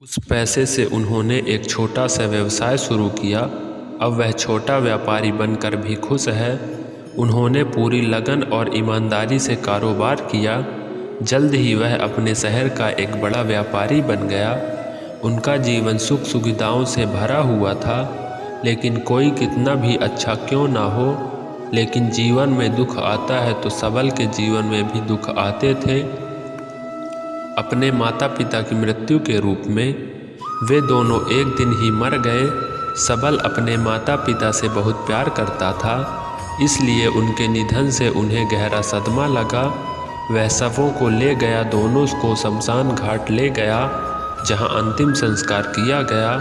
उस पैसे से उन्होंने एक छोटा सा व्यवसाय शुरू किया। अब वह छोटा व्यापारी बनकर भी खुश है। उन्होंने पूरी लगन और ईमानदारी से कारोबार किया। जल्द ही वह अपने शहर का एक बड़ा व्यापारी बन गया। उनका जीवन सुख सुविधाओं से भरा हुआ था। लेकिन कोई कितना भी अच्छा क्यों ना हो, लेकिन जीवन में दुख आता है तो सबल के जीवन में भी दुख आते थे। अपने माता पिता की मृत्यु के रूप में वे दोनों एक दिन ही मर गए। सबल अपने माता पिता से बहुत प्यार करता था, इसलिए उनके निधन से उन्हें गहरा सदमा लगा। वह शवों को ले गया, दोनों को शमशान घाट ले गया जहां अंतिम संस्कार किया गया।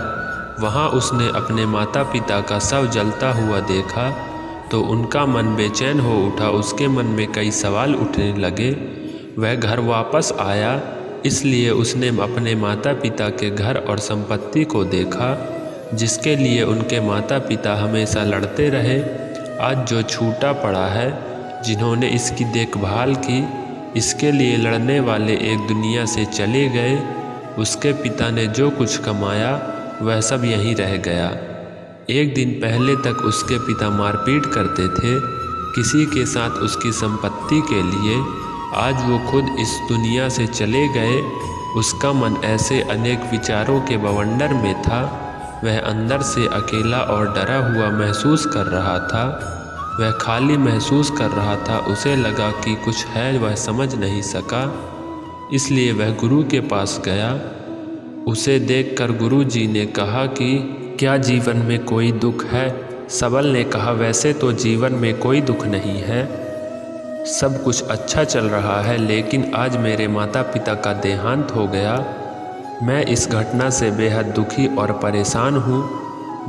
वहां उसने अपने माता पिता का शव जलता हुआ देखा तो उनका मन बेचैन हो उठा। उसके मन में कई सवाल उठने लगे। वह घर वापस आया, इसलिए उसने अपने माता पिता के घर और संपत्ति को देखा जिसके लिए उनके माता पिता हमेशा लड़ते रहे। आज जो छूटा पड़ा है, जिन्होंने इसकी देखभाल की, इसके लिए लड़ने वाले एक दुनिया से चले गए। उसके पिता ने जो कुछ कमाया वह सब यहीं रह गया। एक दिन पहले तक उसके पिता मारपीट करते थे किसी के साथ उसकी संपत्ति के लिए। आज वो खुद इस दुनिया से चले गए। उसका मन ऐसे अनेक विचारों के बवंडर में था। वह अंदर से अकेला और डरा हुआ महसूस कर रहा था। वह खाली महसूस कर रहा था। उसे लगा कि कुछ है, वह समझ नहीं सका, इसलिए वह गुरु के पास गया। उसे देखकर गुरु जी ने कहा कि क्या जीवन में कोई दुख है? सबल ने कहा, वैसे तो जीवन में कोई दुख नहीं है, सब कुछ अच्छा चल रहा है, लेकिन आज मेरे माता पिता का देहांत हो गया। मैं इस घटना से बेहद दुखी और परेशान हूँ।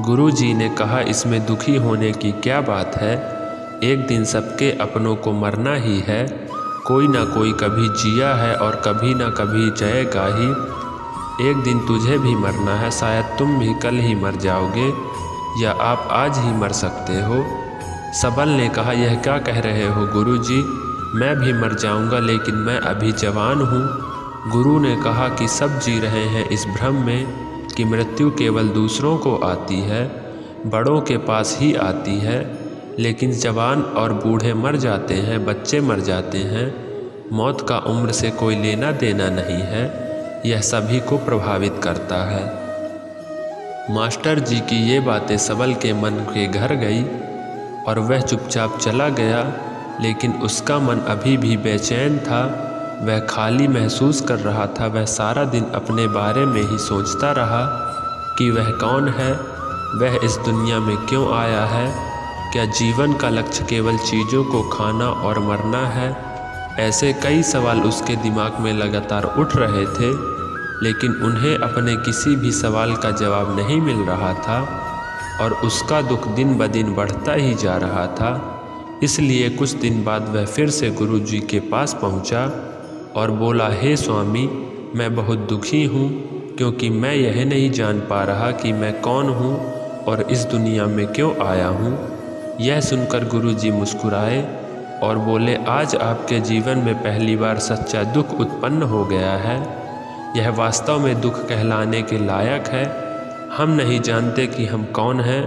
गुरुजी ने कहा, इसमें दुखी होने की क्या बात है? एक दिन सबके अपनों को मरना ही है। कोई ना कोई कभी जिया है और कभी ना कभी जाएगा ही। एक दिन तुझे भी मरना है। शायद तुम भी कल ही मर जाओगे या आप आज ही मर सकते हो। सबल ने कहा, यह क्या कह रहे हो गुरुजी? मैं भी मर जाऊंगा, लेकिन मैं अभी जवान हूँ। गुरु ने कहा कि सब जी रहे हैं इस भ्रम में कि मृत्यु केवल दूसरों को आती है, बड़ों के पास ही आती है, लेकिन जवान और बूढ़े मर जाते हैं, बच्चे मर जाते हैं। मौत का उम्र से कोई लेना देना नहीं है, यह सभी को प्रभावित करता है। मास्टर जी की ये बातें सबल के मन के घर गई और वह चुपचाप चला गया, लेकिन उसका मन अभी भी बेचैन था। वह खाली महसूस कर रहा था। वह सारा दिन अपने बारे में ही सोचता रहा कि वह कौन है, वह इस दुनिया में क्यों आया है, क्या जीवन का लक्ष्य केवल चीज़ों को खाना और मरना है? ऐसे कई सवाल उसके दिमाग में लगातार उठ रहे थे, लेकिन उन्हें अपने किसी भी सवाल का जवाब नहीं मिल रहा था और उसका दुख दिन ब दिन बढ़ता ही जा रहा था। इसलिए कुछ दिन बाद वह फिर से गुरु जी के पास पहुंचा और बोला, हे स्वामी, मैं बहुत दुखी हूँ क्योंकि मैं यह नहीं जान पा रहा कि मैं कौन हूँ और इस दुनिया में क्यों आया हूँ। यह सुनकर गुरु जी मुस्कुराए और बोले, आज आपके जीवन में पहली बार सच्चा दुख उत्पन्न हो गया है। यह वास्तव में दुख कहलाने के लायक है। हम नहीं जानते कि हम कौन हैं,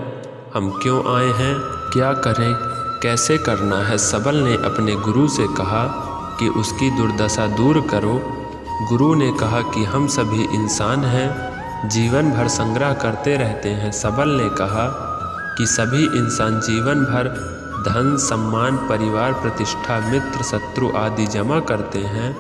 हम क्यों आए हैं, क्या करें, कैसे करना है। सबल ने अपने गुरु से कहा कि उसकी दुर्दशा दूर करो। गुरु ने कहा कि हम सभी इंसान हैं, जीवन भर संग्रह करते रहते हैं। सबल ने कहा कि सभी इंसान जीवन भर धन, सम्मान, परिवार, प्रतिष्ठा, मित्र, शत्रु आदि जमा करते हैं।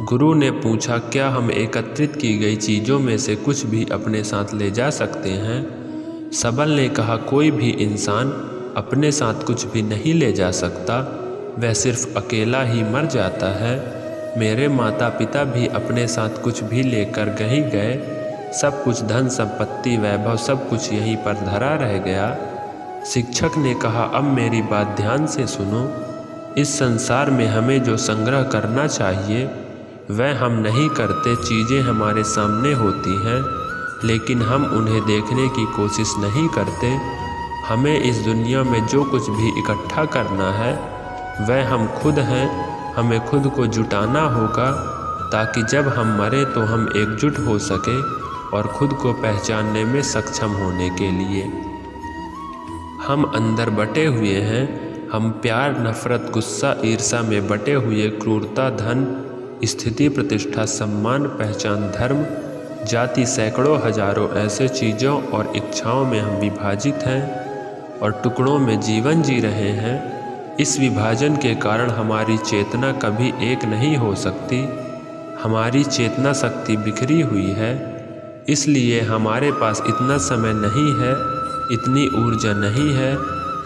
गुरु ने पूछा, क्या हम एकत्रित की गई चीज़ों में से कुछ भी अपने साथ ले जा सकते हैं? सबल ने कहा, कोई भी इंसान अपने साथ कुछ भी नहीं ले जा सकता, वह सिर्फ अकेला ही मर जाता है। मेरे माता पिता भी अपने साथ कुछ भी लेकर नहीं गए। सब कुछ, धन संपत्ति, वैभव, सब कुछ यहीं पर धरा रह गया। शिक्षक ने कहा, अब मेरी बात ध्यान से सुनो। इस संसार में हमें जो संग्रह करना चाहिए वह हम नहीं करते। चीज़ें हमारे सामने होती हैं, लेकिन हम उन्हें देखने की कोशिश नहीं करते। हमें इस दुनिया में जो कुछ भी इकट्ठा करना है वह हम खुद हैं। हमें खुद को जुटाना होगा ताकि जब हम मरें तो हम एकजुट हो सके। और खुद को पहचानने में सक्षम होने के लिए। हम अंदर बटे हुए हैं। हम प्यार, नफरत, गुस्सा, ईर्ष्या में बटे हुए क्रूरता, धन, स्थिति, प्रतिष्ठा, सम्मान, पहचान, धर्म, जाति, सैकड़ों हजारों ऐसे चीज़ों और इच्छाओं में हम विभाजित हैं और टुकड़ों में जीवन जी रहे हैं। इस विभाजन के कारण हमारी चेतना कभी एक नहीं हो सकती। हमारी चेतना शक्ति बिखरी हुई है, इसलिए हमारे पास इतना समय नहीं है, इतनी ऊर्जा नहीं है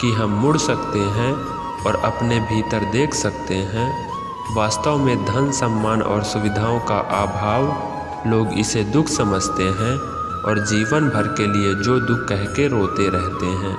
कि हम मुड़ सकते हैं और अपने भीतर देख सकते हैं। वास्तव में धन, सम्मान और सुविधाओं का अभाव, लोग इसे दुख समझते हैं और जीवन भर के लिए जो दुख कह के रोते रहते हैं।